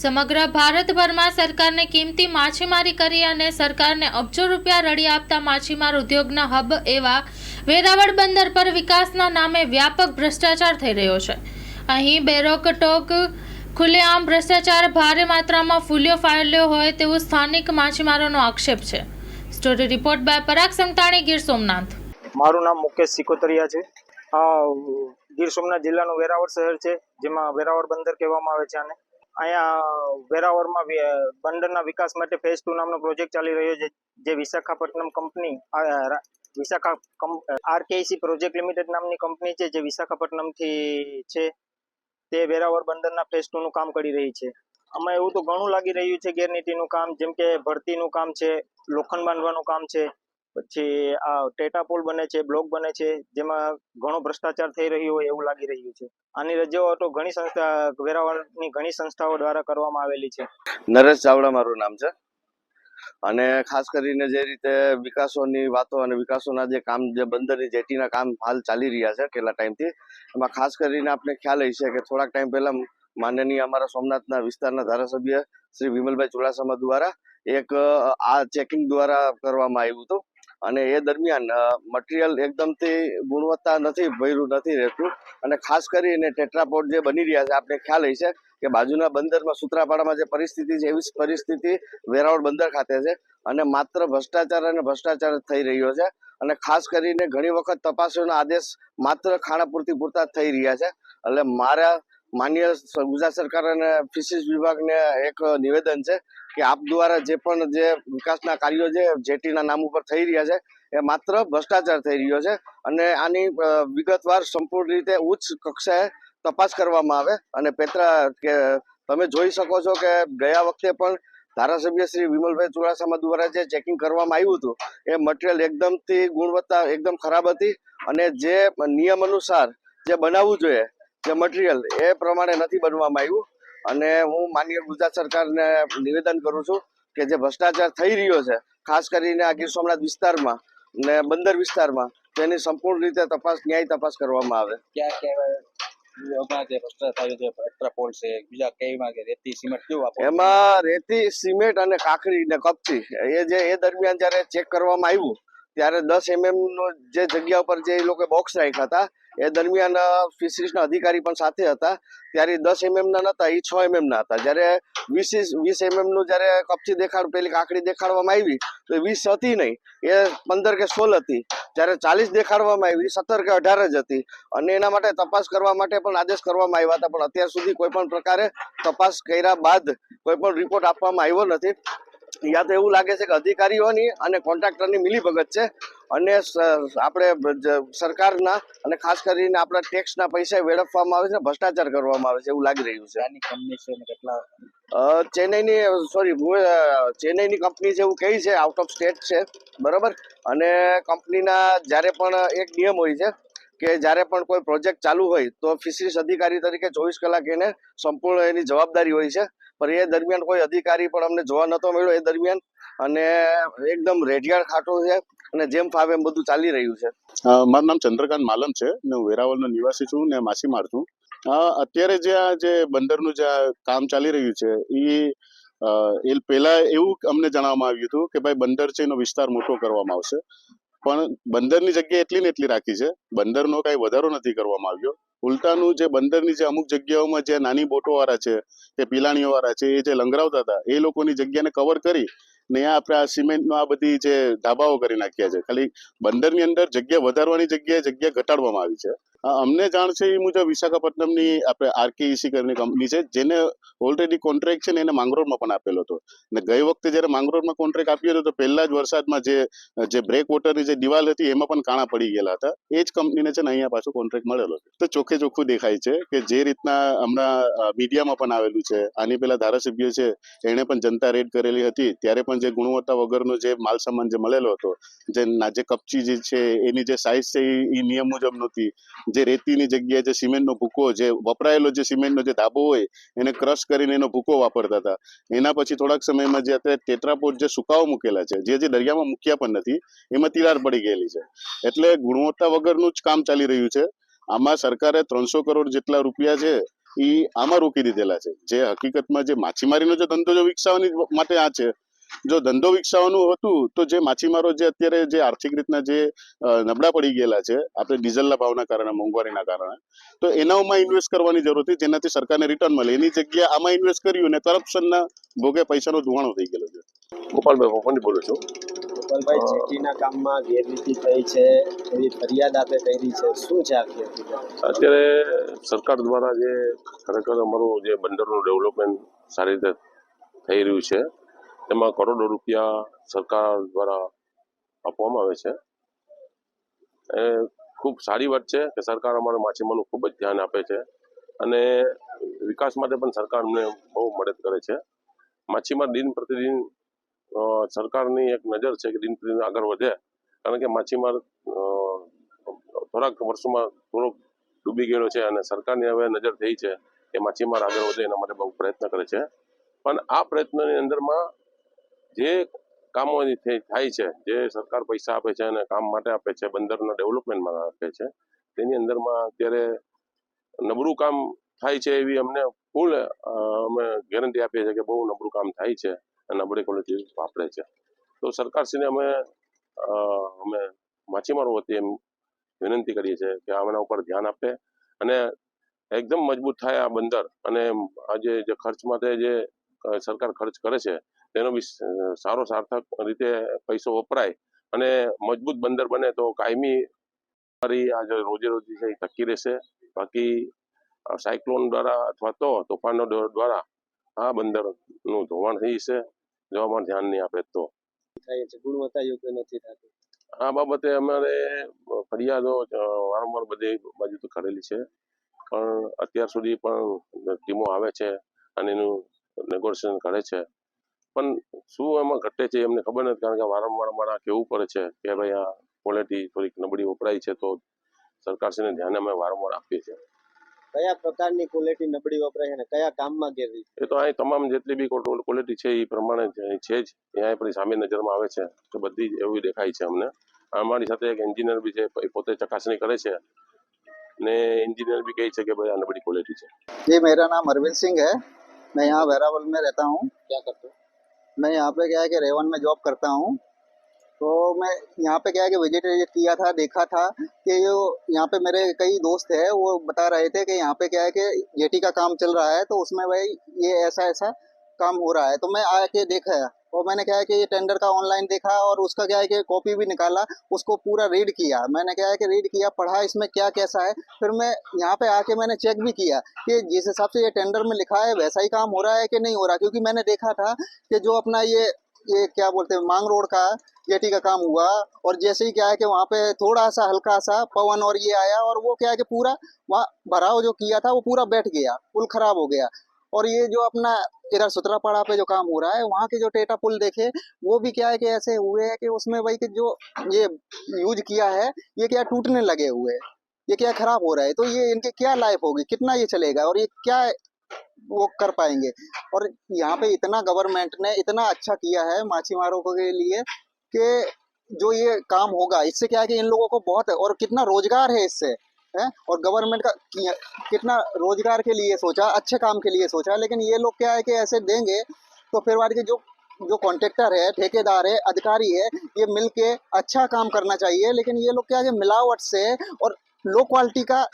સમગ્ર ભારતભરમાં સરકારને કિંમતી માછીમારી કરી અને સરકારને અબજો રૂપિયા રળી આપતા માછીમાર ઉદ્યોગના હબ એવા વેરાવળ બંદર પર વિકાસના નામે વ્યાપક ભ્રષ્ટાચાર થઈ રહ્યો છે। અહીં બેરોકટોક ખુલ્લેઆમ ભ્રષ્ટાચાર ભારે માત્રામાં ફૂલ્યો ફાલ્યો હોય તેવું સ્થાનિક માછીમારોનો આક્ષેપ છે। સ્ટોરી રિપોર્ટ બાય પરાગ સંતાણી, ગીર સોમનાથ। મારું નામ મુકેશ સિકોતરિયા છે। ગીર સોમનાથ જિલ્લાનું વેરાવળ શહેર છે, જેમાં વેરાવળ બંદર કહેવામાં આવે છે। અને અહીંયા વેરાવળમાં બંદરના વિકાસ માટે ફેઝ 2 નામનો પ્રોજેક્ટ ચાલી રહ્યો છે, જે Visakhapatnam company RKC project limited નામની કંપની છે, જે વિશાખાપટ્ટનમથી છે। તે વેરાવળ બંદરના ફેઝ 2 નું કામ કરી રહી છે। આમાં એવું તો ઘણું લાગી રહ્યું છે ગેરનીતિનું કામ, જેમ કે ભરતીનું કામ છે, લોખંડ બાંધવાનું કામ છે, પછી આ ટેટાપોલ બને છે, બ્લોક બને છે, જેમાં ઘણો ભ્રષ્ટાચાર થઈ રહ્યો હોય એવું લાગી રહ્યું છે। આની રજૂઆતો ઘણી સંસ્થા વેરાવળની ઘણી સંસ્થાઓ દ્વારા કરવામાં આવેલી છે। નરેશ ચાવડા મારું નામ છે। અને ખાસ કરીને જે રીતે વિકાસોની વાતો અને વિકાસોના જે કામ, જે બંદરની જેટીના કામ હાલ ચાલી રહ્યા છે કેટલા ટાઈમથી, એમાં ખાસ કરીને આપણે ખ્યાલ હશે કે થોડાક ટાઈમ પહેલા માનનીય અમારા સોમનાથના વિસ્તારના ધારાસભ્ય શ્રી વિમલભાઈ ચુડાસમા દ્વારા એક આ ચેકિંગ દ્વારા કરવામાં આવ્યું હતું। અને એ દરમિયાન મટીરિયલ એકદમથી ગુણવત્તા નથી, ભર્યું નથી રહેતું। અને ખાસ કરીને ટેટ્રાપોડ જે બની રહ્યા છે, આપણે ખ્યાલ હશે કે બાજુના બંદરમાં સૂત્રાપાડામાં જે પરિસ્થિતિ છે, એવી જ પરિસ્થિતિ વેરાવળ બંદર ખાતે છે। અને માત્ર ભ્રષ્ટાચાર અને ભ્રષ્ટાચાર થઈ રહ્યો છે। અને ખાસ કરીને ઘણી વખત તપાસોના આદેશ માત્ર ખાણાપૂરતી પૂરતા થઈ રહ્યા છે। એટલે મારા માન્ય ગુજરાત સરકાર અને ફિશરીઝ વિભાગને એક નિવેદન છે કે આપ દ્વારા જે પણ જે વિકાસના કાર્યો જે જેટીના નામ ઉપર થઈ રહ્યા છે, એ માત્ર ભ્રષ્ટાચાર થઈ રહ્યો છે। અને આની વિગતવાર સંપૂર્ણ રીતે ઉચ્ચ કક્ષાએ તપાસ કરવામાં આવે। અને કે તમે જોઈ શકો છો કે ગયા વખતે પણ ધારાસભ્ય શ્રી વિમલભાઈ ચુડાસમા દ્વારા જે ચેકિંગ કરવામાં આવ્યું હતું, એ મટીરિયલ એકદમથી ગુણવત્તા એકદમ ખરાબ હતી। અને જે નિયમ અનુસાર જે બનાવવું જોઈએ જે મટીરિયલ, એ પ્રમાણે નથી બનવામાં આવ્યું। અને હું માનનીય ગુજરાત સરકારને નિવેદન કરું છું કે જે ભ્રષ્ટાચાર થઈ રહ્યો છે, ખાસ કરીને આ ગીર સોમનાથ વિસ્તારમાં ને બંદર વિસ્તારમાં, તેની સંપૂર્ણ રીતે તપાસ, ન્યાય તપાસ કરવામાં આવે। એમાં રેતી, સિમેન્ટ અને કાકરી ને કપચી એ દરમિયાન જયારે ચેક કરવામાં આવ્યું ત્યારે 10 mm નો જે જગ્યા ઉપર જે લોકો બોક્સ રાખ્યા હતા, એ દરમિયાન ફિશરીઝના અધિકારી પણ સાથે હતા, ત્યારે 10 mm ના નતા, એ 6 mm ના હતા। જયારે 20 mm નું જયારે કપચી પેલી કાકડી દેખાડવામાં આવી તો 20 હતી નહીં, એ 15 કે 16 હતી। જયારે 40 દેખાડવામાં આવી 17 કે 18 જ હતી। અને એના માટે તપાસ કરવા માટે પણ આદેશ કરવામાં આવ્યા હતા, પણ અત્યાર સુધી કોઈ પણ પ્રકારે તપાસ કર્યા બાદ કોઈ પણ રિપોર્ટ આપવામાં આવ્યો નથી। યા તો એવું લાગે છે કે અધિકારીઓની અને કોન્ટ્રાક્ટરની મિલીભગત છે, અને આપણે સરકારના અને ખાસ કરીને આપણા ટેક્સના પૈસા વેડફવામાં આવે છે, ભ્રષ્ટાચાર કરવામાં આવે છે એવું લાગી રહ્યું છે। ચેન્નઈની કંપની છે એવું કહે છે, આઉટ ઓફ સ્ટેટ છે, બરાબર। અને કંપનીના જ્યારે પણ એક નિયમ હોય છે કે જ્યારે પણ કોઈ પ્રોજેક્ટ ચાલુ હોય તો ફિશરીઝ અધિકારી તરીકે 24 કલાક એને સંપૂર્ણ એની જવાબદારી હોય છે, પણ એ દરમિયાન કોઈ અધિકારી પણ અમને જોવા નતો મળ્યો એ દરમિયાન। અને એકદમ રેડિયાળ ખાટું છે અને જેમ ફાવે એમ બધું ચાલી રહ્યું છે। મારું નામ ચંદ્રકાંત માલમ છે ને હું વેરાવળનો નિવાસી છું ને માછીમાર છું। અત્યારે જે બંદરનું જે કામ ચાલી રહ્યું છે, એ પહેલા એવું અમને જણાવવામાં આવ્યું હતું કે ભાઈ બંદર છે એનો વિસ્તાર મોટો કરવામાં આવશે, પણ બંદરની જગ્યા એટલી ને એટલી રાખી છે, બંદરનો કઈ વધારો નથી કરવામાં આવ્યો। ઉલટાનું જે બંદરની જે અમુક જગ્યાઓમાં જે નાની બોટો વાળા છે કે પિલાણીઓ વાળા છે, એ જે લંગરાવતા હતા, એ લોકોની જગ્યાને કવર કરી ને આપણે આ સિમેન્ટનો આ બધી જે ધાબાઓ કરી નાખ્યા છે। ખાલી બંદરની અંદર જગ્યા વધારવાની જગ્યાએ જગ્યા ઘટાડવામાં આવી છે। અમને જાણ છે એ મુજબ વિશાખાપટ્ટનમની આપણે આરકેઈસી કરીને કંપની છે, જેને ઓલરેડી કોન્ટ્રાક્ટ છે ને એને માંગરોળમાં પણ આપેલો હતો। ને ગઈ વખતે જયારે માંગરોળમાં કોન્ટ્રાક્ટ આપ્યો હતો તો પહેલા જ વરસાદમાં જે બ્રેક વોટરની જે દિવાલ હતી એમાં પણ કાણા પડી ગયેલા હતા। એ જ કંપનીને છે ને અહીંયા પાછો કોન્ટ્રાક્ટ મળેલો છે। તો ચોખ્ખે ચોખ્ખું દેખાય છે કે જે રીતના હમણાં મીડિયામાં પણ આવેલું છે, આની પેલા ધારાસભ્ય છે એને પણ જનતા રેડ કરેલી હતી, ત્યારે પણ જે ગુણવત્તા વગરનો જે માલ સામાન જે મળેલો હતો, જે કપચી જે છે એની જે સાઇઝ છે એ નિયમ મુજબ નહોતી। જે રેતીની જગ્યાએ જે સિમેન્ટનો ભૂકો, જે વપરાયેલો જે સિમેન્ટનો જે ધાબો હોય એને ક્રશ કરીને એનો ભૂકો વાપરતા હતા। એના પછી થોડાક સમયમાં જે અત્યારે ટેટ્રાપોડ જે સુકાઓ મૂકેલા છે, જે દરિયામાં મૂક્યા પણ નથી, એમાં તિરાડ પડી ગયેલી છે। એટલે ગુણવત્તા વગરનું જ કામ ચાલી રહ્યું છે। આમાં સરકારે 300 કરોડ જેટલા રૂપિયા છે એ આમાં રોકી દીધેલા છે. જે હકીકતમાં જે માછીમારીનો જે ધંધો જો વિકસાવવાની માટે આ છે, જો ધંધો વિકસાવવાનું હતું તો જે માછીમારો જે અત્યારે જે આર્થિક રીતના જે નબળા પડી ગયેલા છે આપણે ડીઝલના ભાવના કારણે, મોંઘવારીના કારણે, તો એનામાં ઇન્વેસ્ટ કરવાની જરૂર હતી જેનાથી સરકારને રિટર્ન મળે. એની જગ્યાએ આમાં ઇન્વેસ્ટ કર્યું ને કરપ્શનના ભોગે પૈસાનો ધુવાણો થઈ ગયેલો છે. ગોપાલભાઈ ભોપની બોલું છું. ગોપાલભાઈ, જેટીના કામમાં ગેરરીતિ થઈ છે એવી ફરિયાદ આપે કરી છે, શું છે આખી હકીકત? અત્યારે સરકાર દ્વારા જે ખરેખર અમારું જે બંદરનું ડેવલપમેન્ટ સારી રીતે થઈ રહ્યું છે તેમાં કરોડો રૂપિયા સરકાર દ્વારા આપવામાં આવે છે. એ ખૂબ સારી વાત છે કે સરકાર અમારા માછીમારનું ખૂબ જ ધ્યાન આપે છે અને વિકાસ માટે પણ સરકાર અમને બહુ મદદ કરે છે. માછીમાર દિન પ્રતિદિન સરકારની એક નજર છે કે દિન પ્રતિદિન આગળ વધે, કારણ કે માછીમાર થોડાક વર્ષોમાં થોડોક ડૂબી ગયેલો છે અને સરકારની હવે નજર થઈ છે કે માછીમાર આગળ વધે એના માટે બહુ પ્રયત્ન કરે છે. પણ આ પ્રયત્નની અંદરમાં જે કામો થાય છે, જે સરકાર પૈસા આપે છે અને કામ માટે આપે છે, બંદરના ડેવલપમેન્ટમાં આપે છે, તેની અંદરમાં અત્યારે નબળું કામ થાય છે એવી અમને ફૂલ અમે ગેરંટી આપીએ છીએ કે બહુ નબળું કામ થાય છે અને નબળી ક્વોલિટી વાપરે છે. તો સરકારશ્રીને અમે માછીમારો વતી એમ વિનંતી કરીએ છીએ કે આના ઉપર ધ્યાન આપે અને એકદમ મજબૂત થાય આ બંદર, અને આજે જે ખર્ચ માટે જે સરકાર ખર્ચ કરે છે તેનો બી સારો સાર્થક રીતે પૈસો વપરાય અને મજબૂત બંદર બને તો કાયમી આ જે રોજે રોજી છે એ ટકી રહેશે. બાકી સાયક્લોન દ્વારા અથવા તો તોફાનો દ્વારા આ બંદરનું ધોવાણ થઈ જશે જો આમાં ધ્યાન નહીં આપે તો. થાય છે ગુણવત્તા યોગ્ય નથી થતી. આ બાબતે અમારે ફરિયાદો વારંવાર બધી બાજુ તો કરેલી છે, પણ અત્યાર સુધી પણ ટીમો આવે છે અને એનું નેગોશિએશન કરે છે, પણ શું એમાં ઘટે છે એમને ખબર નથી, કારણ કે વારંવાર અમારે કહેવું પડે છે કે ભાઈ આ ક્વોલિટી થોડીક નબળી વપરાય છે, તો સરકારશ્રીને ધ્યાને અમે વારંવાર આપીએ છીએ. કયા પ્રકારની ક્વોલિટી નબળી વપરાય અને કયા કામમાં ગેરરીતિ? એ તો અહીં તમામ જેટલી બી ક્વોલિટી છે એ પ્રમાણે છે જ, ત્યાં આપણી સામે નજરમાં આવે છે તો બધી જ એવી દેખાય છે અમને. અમારી સાથે એક એન્જિનિયર બી છે, એ પોતે ચકાસણી કરે છે ને इंजीनियर भी कही कि भाई नबड़ी क्वालिटी है। जी, मेरा नाम अरविंद सिंह है। मैं यहाँ वेरावल में रहता हूँ। क्या करते हो? मैं यहाँ पे क्या है कि रेवन में जॉब करता हूँ। तो मैं यहाँ पे क्या है कि विजिट किया था, देखा था कि जो यहाँ पे मेरे कई दोस्त हैं वो बता रहे थे कि यहाँ पे क्या है कि जेटी का काम चल रहा है, तो उसमें भाई ये ऐसा ऐसा काम हो रहा है। तो मैं आके देखा और मैंने क्या है कि ये टेंडर का ऑनलाइन देखा और उसका क्या है कि कॉपी भी निकाला, उसको पूरा रीड किया। मैंने क्या है कि रीड किया, पढ़ा इसमें क्या कैसा है। फिर मैं यहाँ पे आके मैंने चेक भी किया कि जिस हिसाब से ये टेंडर में लिखा है वैसा ही काम हो रहा है कि नहीं हो रहा, क्योंकि मैंने देखा था कि जो अपना ये क्या बोलते हैं मांग रोड का जेटी का काम हुआ और जैसे ही क्या है कि वहाँ पे थोड़ा सा हल्का सा पवन और ये आया और वो क्या है कि पूरा वहाँ भराव जो किया था वो पूरा बैठ गया, पुल खराब हो गया। और ये जो अपना इधर सुतरापाड़ा पे जो काम हो रहा है वहाँ के जो टेटा पुल देखे वो भी क्या है कि ऐसे हुए हैं कि उसमें भाई कि जो ये यूज किया है ये क्या टूटने लगे हुए हैं, ये क्या खराब हो रहा है। तो ये इनके क्या लाइफ होगी, कितना ये चलेगा और ये क्या वो कर पाएंगे। और यहाँ पे इतना गवर्नमेंट ने इतना अच्छा किया है माछीमारों के लिए कि जो ये काम होगा इससे क्या है कि इन लोगों को बहुत है और कितना रोजगार है इससे है। और गवर्नमेंट का कितना रोजगार के लिए सोचा, अच्छे काम के लिए सोचा, लेकिन ये लोग क्या है कि ऐसे देंगे तो फिर बाद के जो कॉन्ट्रैक्टर है, ठेकेदार है, अधिकारी है, ये मिलके अच्छा काम करना चाहिए। लेकिन ये लोग क्या है कि मिलावट से और लो क्वालिटी का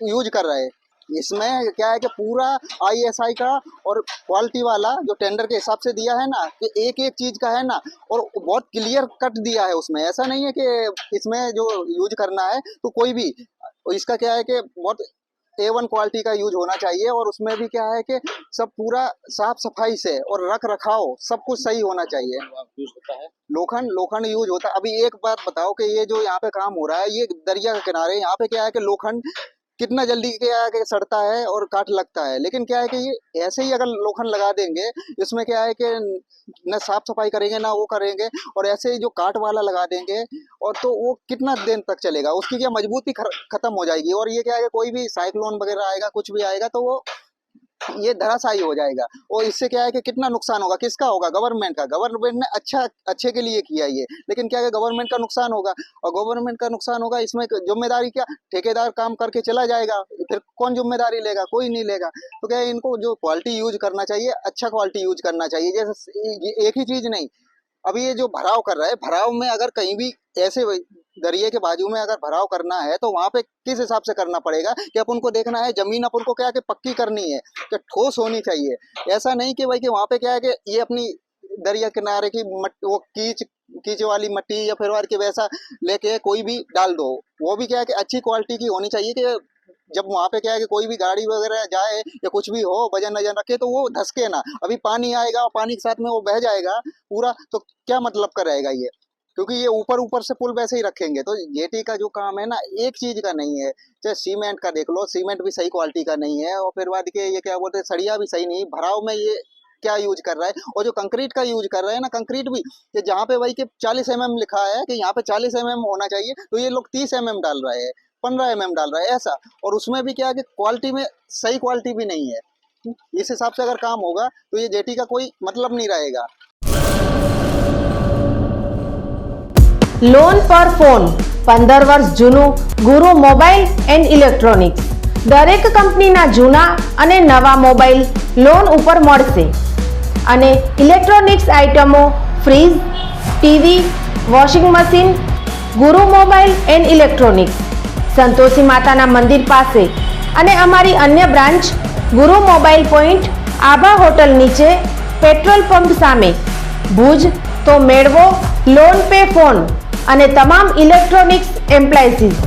यूज कर रहे हैं। इसमें क्या है कि पूरा ISI का और क्वालिटी वाला जो टेंडर के हिसाब से दिया है ना कि एक एक चीज का है ना, और बहुत क्लियर कट दिया है उसमें। ऐसा नहीं है कि इसमें जो यूज करना है तो कोई भी, इसका क्या है कि बहुत A1 क्वालिटी का यूज होना चाहिए और उसमें भी क्या है कि सब पूरा साफ सफाई से और रख रखाव सब कुछ सही होना चाहिए। यूज होता है लोखंड यूज होता है। अभी एक बात बताओ कि ये जो यहाँ पे काम हो रहा है ये दरिया के किनारे, यहाँ पे क्या है कि लोखंड कितना जल्दी क्या है कि सड़ता है और काट लगता है। लेकिन क्या है कि ये ऐसे ही अगर लोखंड लगा देंगे इसमें क्या है कि न साफ सफाई करेंगे ना वो करेंगे और ऐसे ही जो काट वाला लगा देंगे और तो वो कितना दिन तक चलेगा, उसकी क्या मजबूती खत्म हो जाएगी। और ये क्या है कि कोई भी साइक्लोन वगैरह आएगा, कुछ भी आएगा तो वो ये धराशायी हो जाएगा। और इससे क्या है कि कितना नुकसान होगा, किसका होगा? गवर्नमेंट का। गवर्नमेंट ने अच्छे के लिए किया ये, लेकिन क्या है गवर्नमेंट का नुकसान होगा। और गवर्नमेंट का नुकसान होगा, इसमें जिम्मेदारी क्या? ठेकेदार काम करके चला जाएगा, फिर कौन जिम्मेदारी लेगा? कोई नहीं लेगा। तो क्या है, इनको जो क्वालिटी यूज करना चाहिए, अच्छा क्वालिटी यूज करना चाहिए। जैसे एक ही चीज नहीं, अभी ये जो भराव कर रहा है, भराव में अगर कहीं भी ऐसे दरिए के बाजू में अगर भराव करना है तो वहां पे किस हिसाब से करना पड़ेगा कि अपन को देखना है जमीन अपन को क्या है कि पक्की करनी है, कि ठोस होनी चाहिए। ऐसा नहीं कि भाई कि वहां पे क्या है कि ये अपनी दरिया किनारे की वो कीच वाली मट्टी या फिर के वैसा लेके कोई भी डाल दो। वो भी क्या है कि अच्छी क्वालिटी की होनी चाहिए, कि जब वहां पे क्या है कि कोई भी गाड़ी वगैरह जाए या कुछ भी हो, वजन वजन रखे तो वो धसके ना। अभी पानी आएगा और पानी के साथ में वो बह जाएगा पूरा, तो क्या मतलब का रहेगा ये? क्योंकि ये ऊपर से पुल वैसे ही रखेंगे। तो जेटी का जो काम है ना, एक चीज का नहीं है। चाहे सीमेंट का देख लो, सीमेंट भी सही क्वालिटी का नहीं है। और फिर बाद के ये क्या बोलते हैं, सरिया भी सही नहीं। भराव में ये क्या यूज कर रहा है? और जो कंक्रीट का यूज कर रहे हैं ना, कंक्रीट भी कि जहाँ पे भाई कि 40 mm लिखा है कि यहाँ पे 40 mm होना चाहिए, तो ये लोग 30 mm डाल रहे हैं, 15 mm डाल रहे हैं ऐसा। और उसमें भी क्या है कि क्वालिटी में सही क्वालिटी भी नहीं है। इस हिसाब से अगर काम होगा तो ये जेटी का कोई मतलब नहीं रहेगा। લોન પર ફોન 15 વર્ષ જૂનું ગુરુ મોબાઈલ એન્ડ ઇલેક્ટ્રોનિક્સ દરેક કંપનીના જૂના અને નવા મોબાઈલ લોન ઉપર મળશે અને ઇલેક્ટ્રોનિક્સ આઇટમો ફ્રીજ, ટીવી, વોશિંગ મશીન ગુરુ મોબાઈલ એન્ડ ઇલેક્ટ્રોનિક્સ સંતોષી માતાના મંદિર પાસે અને અમારી અન્ય બ્રાન્ચ ગુરુ મોબાઈલ પોઈન્ટ આભા હોટલ નીચે પેટ્રોલ પંપ સામે ભુજ। તો મેળવો લોન પે ફોન અને તમામ ઇલેક્ટ્રોનિક્સ એપ્લાયન્સીસ।